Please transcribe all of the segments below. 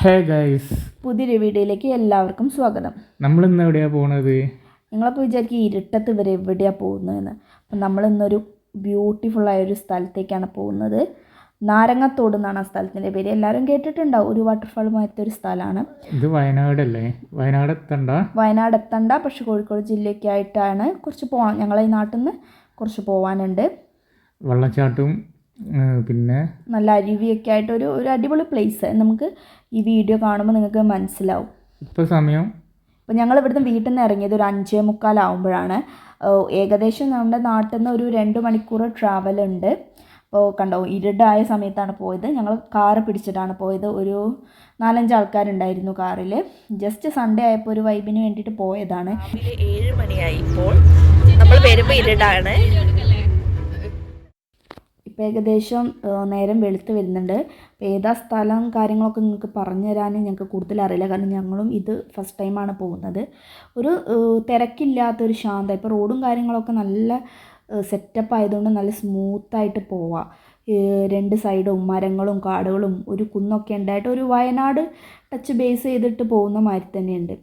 Hey guys, പുതിയൊരു വീഡിയോയിലേക്ക് എല്ലാവർക്കും സ്വാഗതം. നമ്മളിന്ന് എവിടെയാണ് പോകുന്നത്? നിങ്ങളപ്പോൾ വിചാരിക്കും ഇരുട്ടത്ത് ഇവരെ എവിടെയാണ് പോകുന്നതെന്ന്. അപ്പം നമ്മളിന്നൊരു ബ്യൂട്ടിഫുള്ളായൊരു സ്ഥലത്തേക്കാണ് പോകുന്നത്. നാരങ്ങത്തോട് എന്നാണ് ആ സ്ഥലത്തിൻ്റെ പേര്. എല്ലാവരും കേട്ടിട്ടുണ്ടാവും. ഒരു വാട്ടർഫാൾ മാറ്റൊരു സ്ഥലമാണ് ഇത്. വയനാടല്ലേ? വയനാട് എത്തണ്ട, പക്ഷെ കോഴിക്കോട് ജില്ലയ്ക്കായിട്ടാണ്. കുറച്ച് പോകണം. ഞങ്ങളെ ഈ നാട്ടിൽ നിന്ന് കുറച്ച് പോകാനുണ്ട്. വെള്ളച്ചാട്ടവും പിന്നെ നല്ല അരുവിയൊക്കെ ആയിട്ട് ഒരു അടിപൊളി പ്ലേസ്. നമുക്ക് ഈ വീഡിയോ കാണുമ്പോൾ നിങ്ങൾക്ക് മനസ്സിലാവും. ഇപ്പോൾ സമയം ഞങ്ങൾ ഇവിടുന്ന് വീട്ടിൽ നിന്ന് ഇറങ്ങിയത് ഒരു 5:45 ആകുമ്പോഴാണ്. ഏകദേശം നമ്മുടെ നാട്ടിൽ നിന്ന് ഒരു 2 മണിക്കൂർ ട്രാവൽ ഉണ്ട്. അപ്പോൾ കണ്ടോ, ഇരുടായ സമയത്താണ് പോയത്. ഞങ്ങൾ കാറ് പിടിച്ചിട്ടാണ് പോയത്. ഒരു 4-5 ആൾക്കാരുണ്ടായിരുന്നു കാറിൽ. ജസ്റ്റ് സൺഡേ ആയപ്പോൾ ഒരു വൈബിന് വേണ്ടിയിട്ട് പോയതാണ്. 7 മണിയായി. ഇപ്പോൾ നമ്മൾ വരുമ്പോൾ ഇരുടാണ്. ഇപ്പോൾ ഏകദേശം നേരം വെളുത്ത് വരുന്നുണ്ട്. അപ്പോൾ ഏതാ സ്ഥലം കാര്യങ്ങളൊക്കെ നിങ്ങൾക്ക് പറഞ്ഞു തരാൻ ഞങ്ങൾക്ക് കൂടുതൽ അറിയില്ല. കാരണം ഞങ്ങളും ഇത് ഫസ്റ്റ് ടൈമാണ് പോകുന്നത്. ഒരു തിരക്കില്ലാത്തൊരു ശാന്തം. ഇപ്പോൾ റോഡും കാര്യങ്ങളൊക്കെ നല്ല സെറ്റപ്പ് ആയതുകൊണ്ട് നല്ല സ്മൂത്തായിട്ട് പോവാം. 2 സൈഡും മരങ്ങളും കാടുകളും ഒരു കുന്നൊക്കെ ഉണ്ടായിട്ട് ഒരു വയനാട് ടച്ച് ബേസ് ചെയ്തിട്ട് പോകുന്ന മാതിരി തന്നെയുണ്ട്.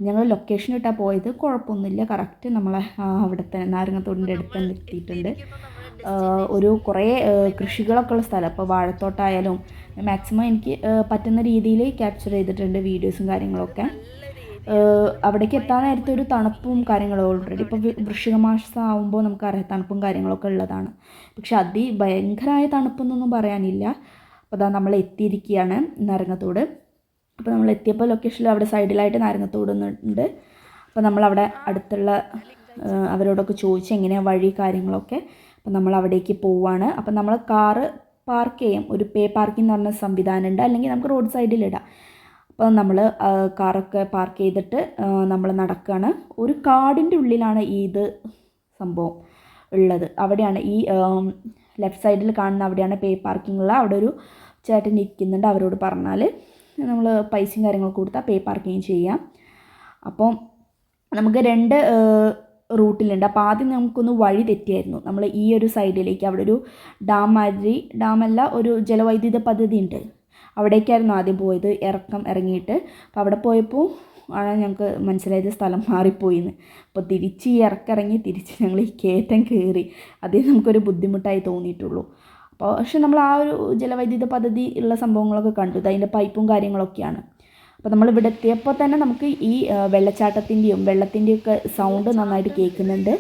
ഞങ്ങൾ ലൊക്കേഷൻ ഇട്ടാൽ പോയത്. കുഴപ്പമൊന്നുമില്ല. കറക്റ്റ് നമ്മളെ അവിടുത്തെ നാരങ്ങത്തോടിൻ്റെ അടുത്ത് തന്നെ എത്തിയിട്ടുണ്ട്. ഒരു കുറേ കൃഷികളൊക്കെ ഉള്ള സ്ഥലം. അപ്പോൾ വാഴത്തോട്ടായാലും മാക്സിമം എനിക്ക് പറ്റുന്ന രീതിയിൽ ക്യാപ്ചർ ചെയ്തിട്ടുണ്ട് വീഡിയോസും കാര്യങ്ങളൊക്കെ. അവിടേക്ക് എത്താൻ നേരത്തെ ഒരു തണുപ്പും കാര്യങ്ങളും ഓൾറെഡി ഇപ്പോൾ വൃശ്ചിക മാസം ആകുമ്പോൾ നമുക്കറിയാം തണുപ്പും കാര്യങ്ങളൊക്കെ ഉള്ളതാണ്. പക്ഷെ ഭയങ്കരമായ തണുപ്പൊന്നൊന്നും പറയാനില്ല. അപ്പോൾ അതാ നമ്മൾ എത്തിയിരിക്കുകയാണ് നാരങ്ങത്തോട്. അപ്പോൾ നമ്മൾ എത്തിയപ്പോൾ ലൊക്കേഷനിൽ അവിടെ സൈഡിലായിട്ട് നാരങ്ങത്തോട് ഉണ്ട്. അപ്പോൾ നമ്മളവിടെ അടുത്തുള്ള അവരോടൊക്കെ ചോദിച്ച് എങ്ങനെയാണ് വഴി കാര്യങ്ങളൊക്കെ. അപ്പോൾ നമ്മൾ അവിടേക്ക് പോവുകയാണ്. അപ്പോൾ നമ്മൾ കാറ് പാർക്ക് ചെയ്യും. ഒരു പേ പാർക്കിംഗ് എന്ന് പറഞ്ഞ സംവിധാനമുണ്ട്. അല്ലെങ്കിൽ നമുക്ക് റോഡ് സൈഡിലിടാം. അപ്പോൾ നമ്മൾ കാറൊക്കെ പാർക്ക് ചെയ്തിട്ട് നമ്മൾ നടക്കുകയാണ്. ഒരു കാടിൻ്റെ ഉള്ളിലാണ് ഇത് സംഭവം ഉള്ളത്. അവിടെയാണ് ഈ ലെഫ്റ്റ് സൈഡിൽ കാണുന്ന അവിടെയാണ് പേ പാർക്കിംഗ് ഉള്ളത്. അവിടെ ഒരു ചേട്ടൻ ഇരിക്കുന്നുണ്ട്. അവരോട് പറഞ്ഞാൽ നമ്മൾ പൈസയും കാര്യങ്ങളൊക്കെ കൊടുത്താൽ പേ പാർക്കിംഗ് ചെയ്യാം. അപ്പം നമുക്ക് 2 റൂട്ടിലുണ്ട്. അപ്പോൾ ആദ്യം നമുക്കൊന്ന് വഴി തെറ്റിയായിരുന്നു. നമ്മൾ ഈ ഒരു സൈഡിലേക്ക് അവിടെ ഒരു ഡാമല്ല, ഒരു ജലവൈദ്യുത പദ്ധതി ഉണ്ട്. അവിടേക്കായിരുന്നു ആദ്യം പോയത്. ഇറങ്ങിയിട്ട് അപ്പോൾ അവിടെ പോയപ്പോൾ ആണ് ഞങ്ങൾക്ക് മനസ്സിലായത് സ്ഥലം മാറിപ്പോയിന്ന്. അപ്പോൾ തിരിച്ച് ഈ ഇറങ്ങി തിരിച്ച് ഞങ്ങൾ ഈ കയറ്റം കയറി. അതേ നമുക്കൊരു ബുദ്ധിമുട്ടായി തോന്നിയിട്ടുള്ളൂ. അപ്പോൾ പക്ഷെ നമ്മൾ ആ ഒരു ജലവൈദ്യുത പദ്ധതി ഉള്ള സംഭവങ്ങളൊക്കെ കണ്ടു. അതിൻ്റെ പൈപ്പും കാര്യങ്ങളൊക്കെയാണ്. അപ്പോൾ നമ്മൾ ഇവിടെ എത്തിയപ്പോൾ തന്നെ നമുക്ക് ഈ വെള്ളച്ചാട്ടത്തിൻ്റെയും വെള്ളത്തിൻ്റെയൊക്കെ സൗണ്ട് നന്നായിട്ട് കേൾക്കുന്നുണ്ട്.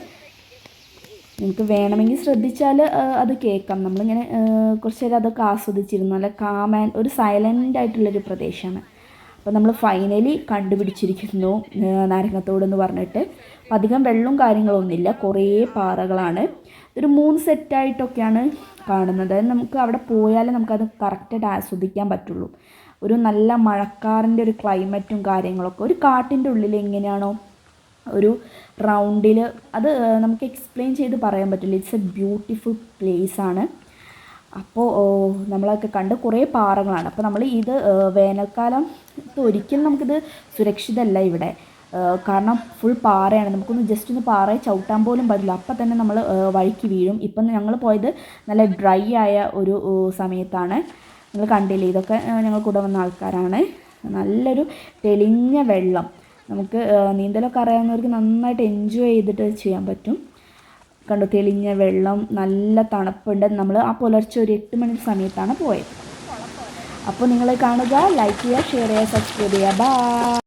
നിങ്ങൾക്ക് വേണമെങ്കിൽ ശ്രദ്ധിച്ചാൽ അത് കേൾക്കാം. നമ്മളിങ്ങനെ കുറച്ച് നേരം അതൊക്കെ ആസ്വദിച്ചിരുന്നു. നല്ല കാം ഒരു സൈലൻ്റ് ആയിട്ടുള്ളൊരു പ്രദേശമാണ്. അപ്പോൾ നമ്മൾ ഫൈനലി കണ്ടുപിടിച്ചിരിക്കുന്നു നാരങ്ങത്തോട് എന്ന് പറഞ്ഞിട്ട്. അപ്പം അധികം വെള്ളവും കാര്യങ്ങളൊന്നുമില്ല. കുറേ പാറകളാണ്. ഒരു 3 സെറ്റായിട്ടൊക്കെയാണ് കാണുന്നത്. നമുക്ക് അവിടെ പോയാലേ നമുക്കത് കറക്റ്റായിട്ട് ആസ്വദിക്കാൻ പറ്റുള്ളൂ. ഒരു നല്ല മഴക്കാറിൻ്റെ ഒരു ക്ലൈമറ്റും കാര്യങ്ങളൊക്കെ. ഒരു കാട്ടിൻ്റെ ഉള്ളിൽ എങ്ങനെയാണോ ഒരു റൗണ്ടിൽ, അത് നമുക്ക് എക്സ്പ്ലെയിൻ ചെയ്ത് പറയാൻ പറ്റില്ല. ഇറ്റ്സ് എ ബ്യൂട്ടിഫുൾ പ്ലേസാണ്. അപ്പോൾ നമ്മളൊക്കെ കണ്ട് കുറേ പാറകളാണ്. അപ്പോൾ നമ്മൾ ഇത് വേനൽക്കാലം ഒരിക്കലും നമുക്കിത് സുരക്ഷിതമല്ല ഇവിടെ. കാരണം ഫുൾ പാറയാണ്. നമുക്കൊന്ന് ജസ്റ്റ് ഒന്ന് പാറയെ ചവിട്ടാൻ പോലും പറ്റില്ല. അപ്പം തന്നെ നമ്മൾ വഴിക്ക് വീഴും. ഇപ്പം ഞങ്ങൾ പോയത് നല്ല ഡ്രൈ ആയ ഒരു സമയത്താണ്. നിങ്ങൾ കണ്ടില്ലേ, ഇതൊക്കെ ഞങ്ങൾ കൂടെ വന്ന ആൾക്കാരാണ്. നല്ലൊരു തെളിഞ്ഞ വെള്ളം. നമുക്ക് നീന്തലൊക്കെ അറിയാവുന്നവർക്ക് നന്നായിട്ട് എൻജോയ് ചെയ്തിട്ട് ചെയ്യാൻ പറ്റും. കണ്ടു, തെളിഞ്ഞ വെള്ളം, നല്ല തണുപ്പുണ്ട്. നമ്മൾ ആ പുലർച്ചെ ഒരു 8 മണി സമയത്താണ് പോയത്. അപ്പോൾ നിങ്ങൾ കാണുക, ലൈക്ക് ചെയ്യുക, ഷെയർ ചെയ്യുക, സബ്സ്ക്രൈബ് ചെയ്യുക. ബൈ.